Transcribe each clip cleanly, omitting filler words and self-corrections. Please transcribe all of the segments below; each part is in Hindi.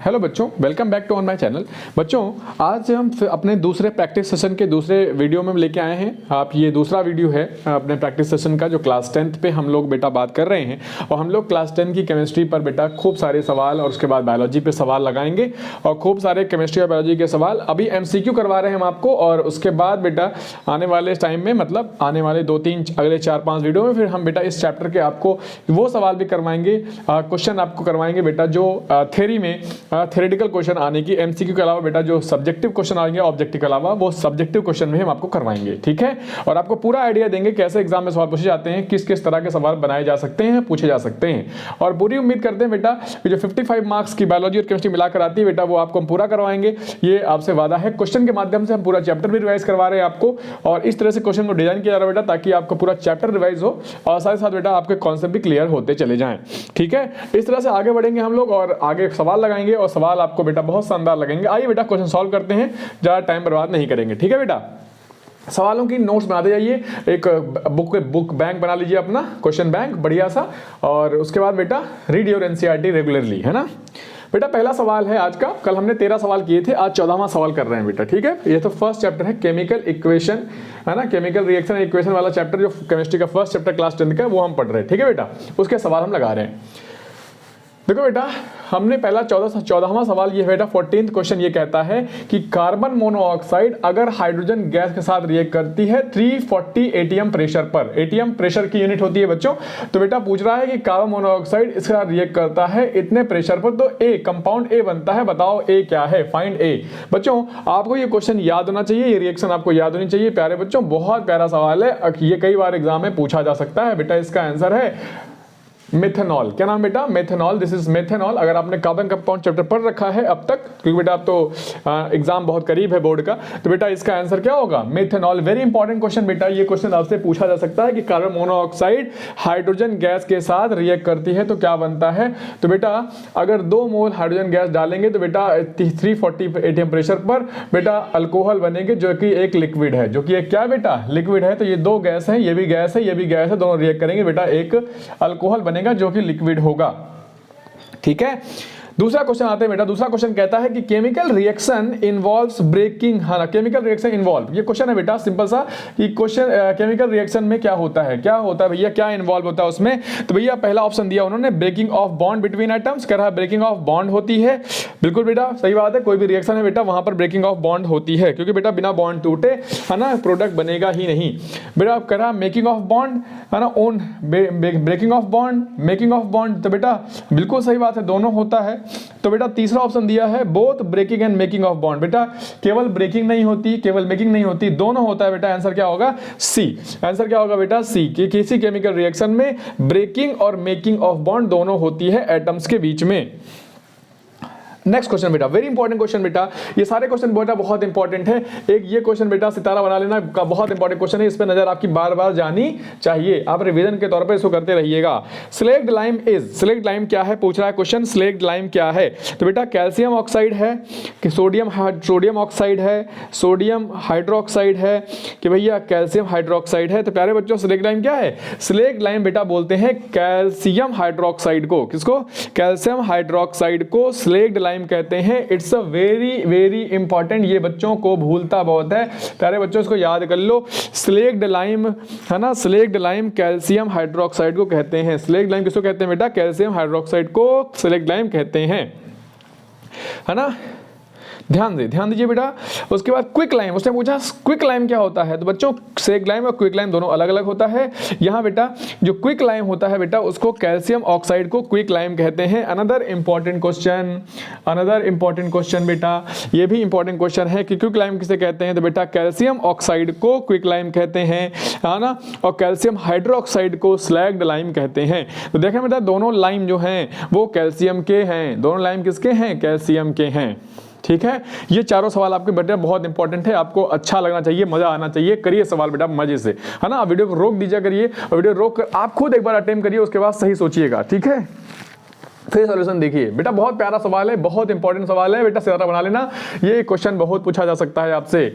हेलो बच्चों, welcome back to on my channel. बच्चों, आज हम अपने दूसरे प्रैक्टिस सेशन के दूसरे वीडियो में लेके आए हैं। आप ये दूसरा वीडियो है अपने प्रैक्टिस सेशन का, जो क्लास 10th पे हम लोग बेटा बात कर रहे हैं। और हम लोग क्लास 10 की केमिस्ट्री पर बेटा खूब सारे सवाल और उसके बाद बायोलॉजी पे सवाल लगाएंगे और खूब सारे केमिस्ट्री और बायोलॉजी के सवाल अभी MCQ करवा रहे हैं हम आपको। और उसके बाद बेटा आने वाले टाइम में, मतलब आने वाले अगले 4-5 वीडियो में फिर हम बेटा इस चैप्टर के आपको वो सवाल भी करवाएंगे, क्वेश्चन आपको करवाएंगे बेटा जो थ्योरी में थ्योरेटिकल क्वेश्चन आने की, MCQ के अलावा बेटा जो सब्जेक्टिव क्वेश्चन आएंगे ऑब्जेक्टिव के अलावा, वो सब्जेक्टिव क्वेश्चन भी हम आपको करवाएंगे। ठीक है, और आपको पूरा आइडिया देंगे कैसे एग्जाम में सवाल पूछे जाते हैं, किस किस तरह के सवाल बनाए जा सकते हैं, पूछे जा सकते हैं। और पूरी उम्मीद करते हैं बेटा कि जो 55 मार्क्स की बायोलॉजी और केमिस्ट्री मिलाकर आती है बेटा, वो आपको हम पूरा करवाएंगे, ये आपसे वादा है। क्वेश्चन के माध्यम से हम पूरा चैप्टर भी रिवाइज करवा रहे हैं आपको, और इस तरह से क्वेश्चन को डिजाइन किया जा रहा है बेटा ताकि आपको पूरा चैप्टर रिवाइज हो और साथ ही साथ बेटा आपके कॉन्सेप्ट भी क्लियर होते चले जाएं। ठीक है, इस तरह से आगे बढ़ेंगे हम लोग और आगे सवाल लगाएंगे और सवाल आपको बेटा बहुत शानदार लगेंगे। आइए बेटा क्वेश्चन सॉल्व करते हैं, ज़्यादा टाइम बर्बाद नहीं करेंगे। ठीक है बेटा, सवालों की नोट्स बनाते जाइए, एक बुक बैंक बना लीजिए अपना, क्वेश्चन बैंक बढ़िया सा, और उसके बाद बेटा रीड योर NCERT रेगुलरली, है ना। बेटा पहला सवाल है आज का, कल हमने 13 सवाल किए थे, आज 14वां सवाल कर रहे हैं बेटा। ठीक है, ये तो फर्स्ट चैप्टर है केमिकल इक्वेशन, है ना, केमिकल रिएक्शन इक्वेशन वाला चैप्टर, जो केमिस्ट्री का फर्स्ट चैप्टर क्लास 10 का, वो हम पढ़ रहे हैं। ठीक है बेटा, उसके सवाल हम लगा रहे हैं। देखो बेटा, हमने पहला 14वां सवाल ये बेटा 14th क्वेश्चन ये कहता है कि कार्बन मोनोऑक्साइड अगर हाइड्रोजन गैस के साथ रिएक्ट करती है 340 ATM प्रेशर पर, ATM प्रेशर की यूनिट होती है बच्चों, तो बेटा पूछ रहा है कि कार्बन मोनोऑक्साइड इसके साथ रिएक्ट करता है इतने प्रेशर पर, तो ए कंपाउंड ए बनता है, बताओ ए क्या है, फाइंड ए। बच्चों आपको ये क्वेश्चन याद होना चाहिए, ये रिएक्शन आपको याद होनी चाहिए प्यारे बच्चों, बहुत प्यारा सवाल है, ये कई बार एग्जाम में पूछा जा सकता है बेटा। इसका आंसर है मेथनॉल। क्या नाम बेटा? मेथनॉल। This is methanol. अगर आपने कार्बन कंपाउंड चैप्टर पढ़ रखा है अब तक, क्योंकि बेटा अब तो एग्जाम बहुत करीब है बोर्ड का, तो बेटा इसका आंसर क्या होगा? मेथनॉल। वेरी इंपॉर्टेंट क्वेश्चन बेटा, ये क्वेश्चन आपसे पूछा जा सकता है कि कार्बन मोनोऑक्साइड हाइड्रोजन गैस के साथ रिएक्ट करती है तो क्या बनता है। तो बेटा अगर 2 मोल हाइड्रोजन गैस डालेंगे तो बेटा 340 ATM प्रेशर पर बेटा अल्कोहल बनेंगे, जो कि एक लिक्विड है, जो कि एक क्या बेटा? लिक्विड है। तो ये 2 गैस है, ये भी गैस है, ये भी गैस है, दोनों रिएक्ट करेंगे बेटा, एक अल्कोहल बनेगा जो कि लिक्विड होगा। ठीक है, दूसरा क्वेश्चन आते हैं बेटा। दूसरा क्वेश्चन कहता है कि केमिकल रिएक्शन इन्वॉल्व्स ब्रेकिंग, हाँ केमिकल रिएक्शन इन्वॉल्व, ये क्वेश्चन है बेटा सिंपल सा कि क्वेश्चन केमिकल रिएक्शन में क्या होता है, क्या होता है भैया, क्या इन्वॉल्व होता है उसमें। तो भैया पहला ऑप्शन दिया उन्होंने, breaking of bond between atoms, कह रहा है ब्रेकिंग ऑफ बॉन्ड होती है। बिल्कुल बेटा सही बात है, कोई भी रिएक्शन है बेटा वहां पर ब्रेकिंग ऑफ बॉन्ड होती है, क्योंकि बेटा बिना बॉन्ड टूटे, है ना, प्रोडक्ट बनेगा ही नहीं। बेटा कह रहा मेकिंग ऑफ बॉन्ड, है ना, on breaking of bond, making of bond, तो बेटा बिल्कुल सही बात है, दोनों होता है। तो बेटा तीसरा ऑप्शन दिया है both breaking and making of bond, बेटा केवल ब्रेकिंग नहीं होती, केवल मेकिंग नहीं होती, दोनों होता है बेटा। आंसर क्या होगा? सी। आंसर क्या होगा बेटा? सी, कि किसी केमिकल रिएक्शन में ब्रेकिंग और मेकिंग ऑफ बॉन्ड दोनों होती है एटम्स के बीच में। नेक्स्ट क्वेश्चन बेटा, वेरी इंपॉर्टेंट क्वेश्चन बेटा, ये सारे क्वेश्चन बेटा बहुत इंपॉर्टेंट है। एक ये क्वेश्चन बेटा सितारा बना लेना का बहुत इंपॉर्टेंट क्वेश्चन है, इस पे नजर आपकी बार बार जानी चाहिए, आप रिवीजन के तौर पे इसको करते रहिएगा। Slaked lime is, slaked lime क्या है पूछ रहा है क्वेश्चन, स्लेक्ड लाइम क्या है। तो बेटा कैल्शियम ऑक्साइड है कि सोडियम ऑक्साइड है, सोडियम हाइड्रोक्साइड है कि भैया कैल्शियम हाइड्रोक्साइड है। तो प्यारे बच्चों स्लेक्ड लाइम क्या है? स्लेक्ड लाइम बेटा बोलते हैं कैल्शियम हाइड्रोक्साइड को, किसको? कैल्शियम हाइड्रोक्साइड को स्लेक्ड लाइम कहते हैं। It's a very very important, ये बच्चों को भूलता बहुत है, प्यारे बच्चों इसको याद कर लो। स्लेक्ड लाइम, है ना, स्लेक्ड लाइम कैल्शियम हाइड्रोक्साइड को कहते हैं। स्लेक्ड लाइम किसको कहते हैं बेटा? कैल्शियम हाइड्रोक्साइड को स्लेक्ड लाइम कहते हैं, है ना। ध्यान दीजिए बेटा। उसके बाद क्विक लाइम, उसने पूछा क्विक लाइम क्या होता है। तो बच्चों स्लेक्ड लाइम और क्विक लाइम दोनों अलग अलग होता है। यहाँ बेटा जो क्विक लाइम होता है बेटा, उसको कैल्शियम ऑक्साइड को क्विक लाइम कहते हैं। अनदर इंपॉर्टेंट क्वेश्चन बेटा, ये भी इंपॉर्टेंट क्वेश्चन है कि क्विक लाइम किसे कहते हैं। तो बेटा कैल्शियम ऑक्साइड को क्विक लाइम कहते हैं, है ना, और कैल्शियम हाइड्रोक्साइड को स्लेक्ड लाइम कहते हैं। तो देखें बेटा दोनों लाइम जो हैं वो कैल्शियम के हैं, दोनों लाइम किसके हैं? कैल्शियम के हैं। ठीक है, ये चारों सवाल आपके बेटा बहुत इंपॉर्टेंट है, आपको अच्छा लगना चाहिए, मजा आना चाहिए, करिए सवाल बेटा मजे से, है ना। वीडियो को रोक दीजिए करिए, और वीडियो रोक कर आप खुद एक बार अटेम्प्ट करिए, उसके बाद सही सोचिएगा। ठीक है, फिर सॉल्यूशन देखिए बेटा, बहुत प्यारा सवाल है, बहुत इंपॉर्टेंट सवाल है बेटा, सितारा बना लेना, ये क्वेश्चन बहुत पूछा जा सकता है आपसे।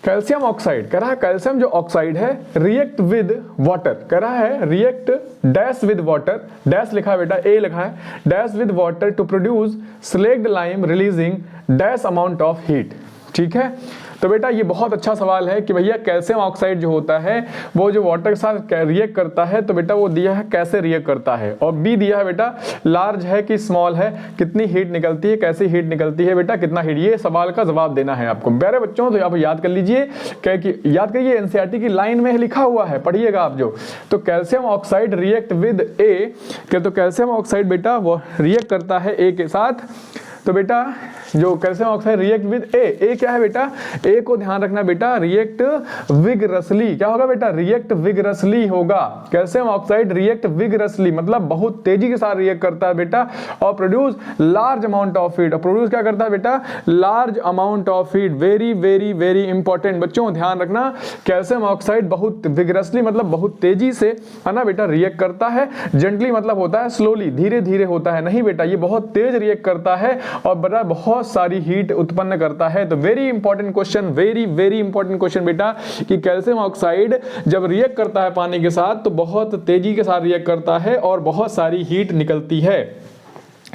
कैल्शियम ऑक्साइड कह रहा है, कैल्शियम जो ऑक्साइड है रिएक्ट विद वाटर, कह रहा है react dash with water, dash लिखा है बेटा, ए लिखा है, dash with water to produce slaked lime releasing dash amount of heat. ठीक है, तो बेटा ये बहुत अच्छा सवाल है कि भैया कैल्शियम ऑक्साइड जो होता है वो जो वाटर के साथ रिएक्ट करता है, तो बेटा वो दिया है कैसे रिएक्ट करता है, और बी दिया है बेटा लार्ज है कि स्मॉल है, कितनी हीट निकलती है, कैसी हीट निकलती है बेटा, कितना हीट, ये सवाल का जवाब देना है आपको। प्यारे बच्चों तो आप याद कर लीजिए, याद करिए एनसीईआरटी की लाइन में लिखा हुआ है, पढ़िएगा आप जो, तो कैल्शियम ऑक्साइड रिएक्ट विद ए, तो कैल्शियम ऑक्साइड बेटा वो रिएक्ट करता है ए के साथ, तो बेटा जो कैल्शियम ऑक्साइड रिएक्ट विद ए क्या है बेटा, ए को ध्यान रखना बेटा, रिएक्ट विगरसली, क्या होगा बेटा, रिएक्ट विगरसली होगा, कैल्शियम ऑक्साइड रिएक्ट विगरसली मतलब बहुत तेजी के साथ रिएक्ट करता है बेटा, और produce large amount of heat, और प्रोड्यूस क्या करता है बेटा, large amount of heat. Very very very important बच्चों, ध्यान रखना, कैल्शियम ऑक्साइड बहुत विगरसली मतलब बहुत तेजी से, है ना बेटा, रिएक्ट करता है, जेंटली मतलब होता है स्लोली, धीरे धीरे होता है, नहीं बेटा ये बहुत तेज रिएक्ट करता है और बड़ा बहुत सारी हीट उत्पन्न करता है। तो very important question, very very important question बेटा, कि कैल्शियम ऑक्साइड जब रिएक्ट करता है पानी के साथ तो बहुत तेजी के साथ रिएक्ट करता है और बहुत सारी हीट निकलती है।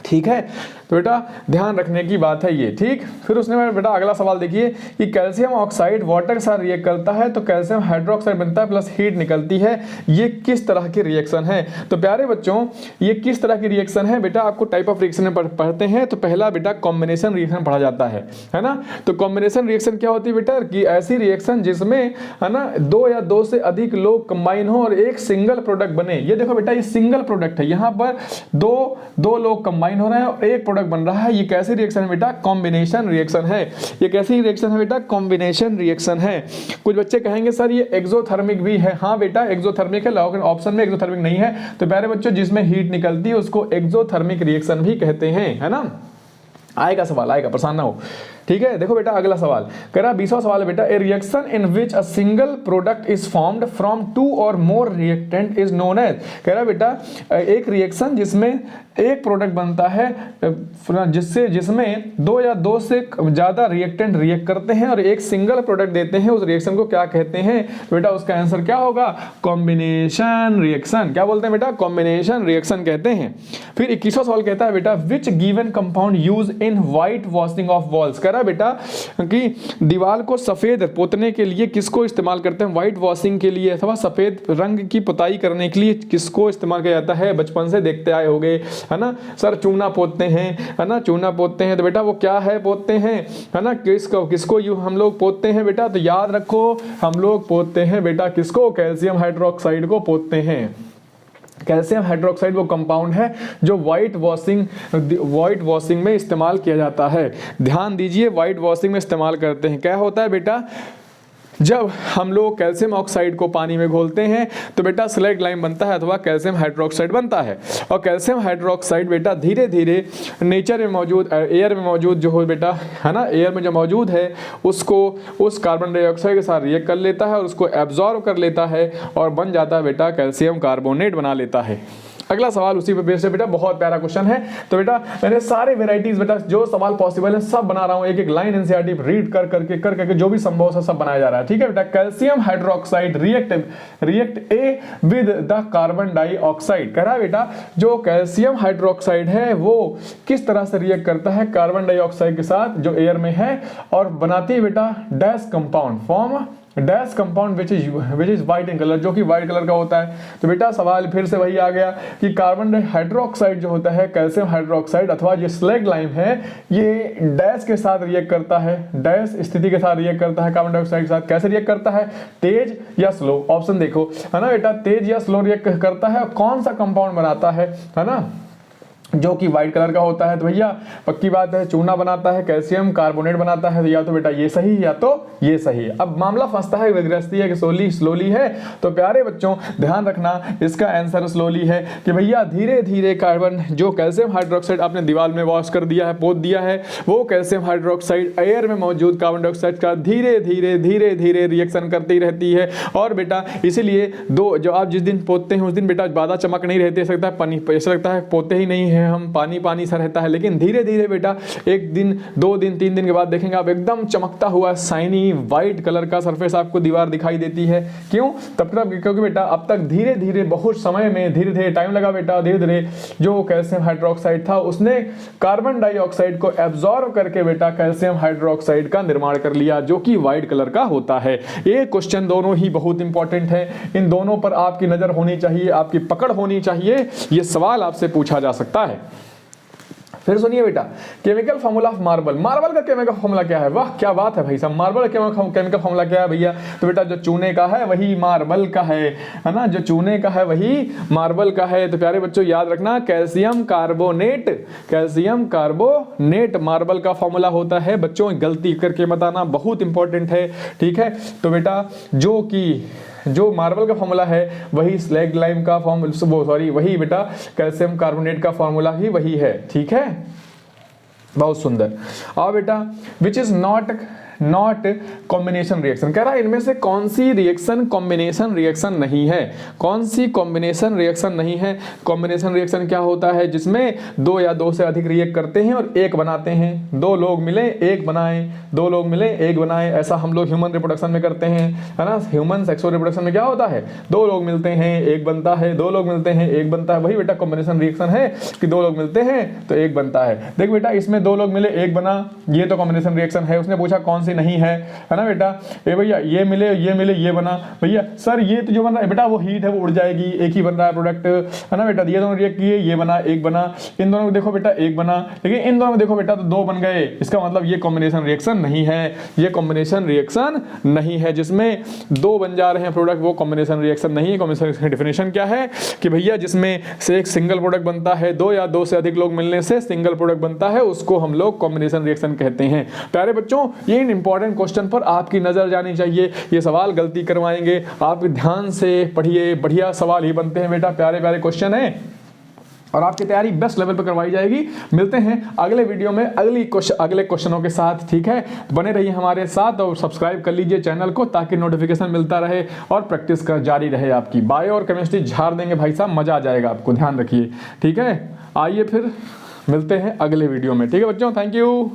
ठीक है, तो बेटा ध्यान रखने की बात है ये। ठीक, फिर उसने बेटा अगला सवाल देखिए कि कैल्शियम ऑक्साइड वाटर के साथ रिएक्ट करता है तो कैल्शियम हाइड्रोक्साइड बनता है प्लस हीट निकलती है, ये किस तरह की रिएक्शन है। तो प्यारे बच्चों ये किस तरह की रिएक्शन है बेटा, आपको टाइप ऑफ रिएक्शन में पढ़ते हैं तो पहला बेटा कॉम्बिनेशन रिएक्शन पढ़ा जाता है ना। तो कॉम्बिनेशन रिएक्शन क्या होती है बेटा, कि ऐसी रिएक्शन जिसमें है ना दो या दो से अधिक लोग कंबाइन हो और एक सिंगल प्रोडक्ट बने। ये देखो बेटा ये सिंगल प्रोडक्ट है, यहाँ पर दो लोग कंबाइन हो रहे हैं और एक प्रोडक्ट बन रहा है, ये कैसी रिएक्शन है बेटा, कॉम्बिनेशन रिएक्शन है। ये कैसी रिएक्शन है बेटा, कॉम्बिनेशन रिएक्शन है। कुछ बच्चे कहेंगे सर ये एक्सोथर्मिक भी है, हाँ बेटा एक्सोथर्मिक है, लेकिन ऑप्शन में एक्सोथर्मिक नहीं है। तो प्यारे बच्चों जिसमें हीट निकलती है उसको एक्सोथर्मिक रिएक्शन भी कहते हैं, है ना। आएगा सवाल, आएगा, परेशान ना हो। ठीक है, देखो बेटा अगला सवाल कह रहा 20वां सवाल है बेटा, a reaction in which a single product is formed from two और more reactant is known as. कह रहा बेटा एक रिएक्शन जिसमें एक प्रोडक्ट बनता है जिसमें दो या दो से ज्यादा रिएक्टेंट रिएक्ट करते हैं और एक सिंगल प्रोडक्ट देते हैं, उस रिएक्शन को क्या कहते हैं बेटा, उसका आंसर क्या होगा, कॉम्बिनेशन रिएक्शन। क्या बोलते हैं बेटा, कॉम्बिनेशन रिएक्शन कहते हैं। फिर 21वां सवाल कहता है बेटा which given compound use in white washing of walls. कह रहा बेटा कि दीवार को सफेद पोतने के लिए किसको इस्तेमाल करते हैं, व्हाइट वॉशिंग के लिए अथवा सफेद रंग की पुताई करने के लिए किसको इस्तेमाल किया जाता है, बचपन से देखते आए होंगे, है ना सर, चूना पोतते हैं, है ना चूना पोतते हैं, तो बेटा वो क्या है पोतते हैं, है ना किसको हम लोग पोतते हैं बेटा, तो याद रखो हम लोग पोतते हैं बेटा किसको, कैल्शियम हाइड्रोक्साइड को पोतते हैं। कैल्शियम हाइड्रोक्साइड वो कंपाउंड है जो व्हाइट वॉशिंग में इस्तेमाल किया जाता है। ध्यान दीजिए व्हाइट वॉशिंग में इस्तेमाल करते हैं। क्या होता है बेटा, जब हम लोग कैल्शियम ऑक्साइड को पानी में घोलते हैं तो बेटा स्लेक्ट लाइम बनता है अथवा कैल्शियम हाइड्रोक्साइड बनता है, और कैल्शियम हाइड्रोक्साइड बेटा धीरे धीरे नेचर में मौजूद एयर में मौजूद जो हो बेटा, है ना, एयर में जो मौजूद है उसको उस कार्बन डाइऑक्साइड के साथ रिएक्ट कर लेता है और उसको एब्जॉर्ब कर लेता है और बन जाता है बेटा कैल्शियम कार्बोनेट बना लेता है। अगला सवाल उसी पे बेस है बेटा, बहुत प्यारा क्वेश्चन है। तो बेटा मैंने सारे वेराइटीज बेटा जो सवाल पॉसिबल है सब बना रहा हूं, एक एक लाइन एनसीईआरटी रीड कर करके जो भी संभव है सब बनाया जा रहा है। ठीक है बेटा, calcium hydroxide react A with the carbon dioxide. कह रहा है बेटा जो कैल्शियम हाइड्रोक्साइड है वो किस तरह से रिएक्ट करता है कार्बन डाइऑक्साइड के साथ जो एयर में है, और बनाती है बेटा dash compound, form dash compound which is white in colour, जो कि व्हाइट कलर का होता है। तो बेटा सवाल फिर से वही आ गया कि कार्बन हाइड्रोक्साइड जो होता है कैल्शियम हाइड्रोक्साइड अथवा ये स्लेग लाइम है, ये डैश के साथ रिएक्ट करता है, डैश स्थिति के साथ रिएक्ट करता है कार्बन डाइऑक्साइड के साथ। कैसे रिएक्ट करता है, तेज या स्लो, ऑप्शन देखो, है ना बेटा, तेज या स्लो रिएक्ट करता है। और कौन सा कंपाउंड बनाता है ना, जो कि व्हाइट कलर का होता है। तो भैया पक्की बात है चूना बनाता है, कैल्शियम कार्बोनेट बनाता है, तो या तो बेटा ये सही या तो ये सही। अब मामला फंसता है विगरसली है कि स्लोली है, तो प्यारे बच्चों ध्यान रखना इसका आंसर स्लोली है कि भैया धीरे धीरे कार्बन जो कैल्शियम हाइड्रोक्साइड आपने दीवार में वॉश कर दिया है, पोत दिया है, वो कैल्शियम हाइड्रोक्साइड एयर में मौजूद कार्बन डाइऑक्साइड का धीरे धीरे रिएक्शन करती रहती है। और बेटा इसीलिए दो जो आप जिस दिन पोतते हैं उस दिन बेटा ज़्यादा चमक नहीं रहती, ऐसा लगता है पानी, ऐसा लगता है पोते ही नहीं है, हैं हम, पानी पानी सा रहता है, लेकिन धीरे धीरे बेटा 1 दिन 2 दिन 3 दिन के बाद देखेंगे आप एकदम चमकता हुआ शाइनी वाइट कलर का सरफेस आपको दीवार दिखाई देती है। क्यों? तब तक क्योंकि बेटा अब तक धीरे धीरे बहुत समय में धीरे धीरे टाइम लगा बेटा, धीरे धीरे जो कैल्शियम हाइड्रोक्साइड था उसने कार्बन डाइऑक्साइड को एब्जॉर्ब करके बेटा कैल्शियम हाइड्रोक्साइड का निर्माण कर लिया, जो कि व्हाइट कलर का होता है। ये क्वेश्चन दोनों ही बहुत इंपॉर्टेंट है, इन दोनों पर आपकी नजर होनी चाहिए, आपकी पकड़ होनी चाहिए, ये सवाल आपसे पूछा जा सकता है। फिर सुनिए बेटा, chemical formula of marble. Marble का केमिकल फॉर्मूला क्या है? वाह क्या बात है भाई साहब, मार्बल का केमिकल फॉर्मूला क्या है भैया? तो बेटा जो चूने का है वही मार्बल का है ना, जो चूने का है वही मार्बल का है। तो प्यारे बच्चों याद रखना, calcium carbonate, calcium carbonate marble का फॉर्मूला होता है। बच्चों गलती करके बताना, बहुत इंपॉर्टेंट है, ठीक है। तो बेटा जो मार्बल का फॉर्मूला है वही स्लैग लाइम का वही बेटा कैल्शियम कार्बोनेट का फॉर्मूला ही वही है, ठीक है। बहुत सुंदर। अब बेटा which is not combination reaction, कह रहा है इनमें से कौन सी रिएक्शन कॉम्बिनेशन रिएक्शन नहीं है? कौन सी कॉम्बिनेशन रिएक्शन नहीं है? कॉम्बिनेशन रिएक्शन क्या होता है? जिसमें 2 या 2 से अधिक रिएक्ट करते हैं और एक बनाते हैं। 2 लोग मिले एक बनाएं, 2 लोग मिले एक बनाएं, ऐसा हम लोग ह्यूमन रिप्रोडक्शन में करते हैं, है ना। ह्यूमन सेक्सुअल रिप्रोडक्शन में क्या होता है? 2 लोग मिलते हैं एक बनता है, 2 लोग मिलते हैं एक बनता है, वही बेटा कॉम्बिनेशन रिएक्शन है कि 2 लोग मिलते हैं तो एक बनता है। देख बेटा इसमें 2 लोग मिले एक बना, ये तो कॉम्बिनेशन रिएक्शन है। उसने पूछा कौन सी नहीं है ना बेटा? ये भैया ये मिले ये बना, भैया सर ये तो जो बन रहा है बेटा वो हीट है, वो उड़ जाएगी, एक ही बन रहा है प्रोडक्ट, है ना बेटा। ये दोनों रिएक्ट किए, ये बना एक बना, इन दोनों में देखो बेटा एक बना, लेकिन इन दोनों में देखो बेटा तो 2 बन गए। इसका मतलब ये कॉम्बिनेशन रिएक्शन नहीं है, ये कॉम्बिनेशन रिएक्शन नहीं है। जिसमें 2 बन जा रहे हैं प्रोडक्ट वो कॉम्बिनेशन रिएक्शन नहीं है। कॉम्बिनेशन रिएक्शन की डेफिनेशन क्या है कि भैया जिसमें से एक सिंगल प्रोडक्ट बनता है, 2 या 2 से अधिक लोग मिलने से सिंगल प्रोडक्ट बनता है, उसको हम लोग कॉम्बिनेशन रिएक्शन कहते हैं। प्यारे बच्चों ये इंपॉर्टेंट क्वेश्चन पर आपकी नजर जानी चाहिए। ये सवाल गलती करवाएंगे, आप ध्यान से पढ़िए, बढ़िया सवाल ही बनते हैं बेटा, प्यारे प्यारे क्वेश्चन है और आपकी तैयारी बेस्ट लेवल पर करवाई जाएगी। मिलते हैं अगले वीडियो में अगले क्वेश्चनों के साथ, ठीक है। बने रहिए हमारे साथ और सब्सक्राइब कर लीजिए चैनल को ताकि नोटिफिकेशन मिलता रहे और प्रैक्टिस कर जारी रहे आपकी। बायो और केमिस्ट्री झाड़ देंगे भाई साहब, मजा आ जाएगा आपको, ध्यान रखिए, ठीक है। आइए फिर मिलते हैं अगले वीडियो में, ठीक है बच्चों, थैंक यू।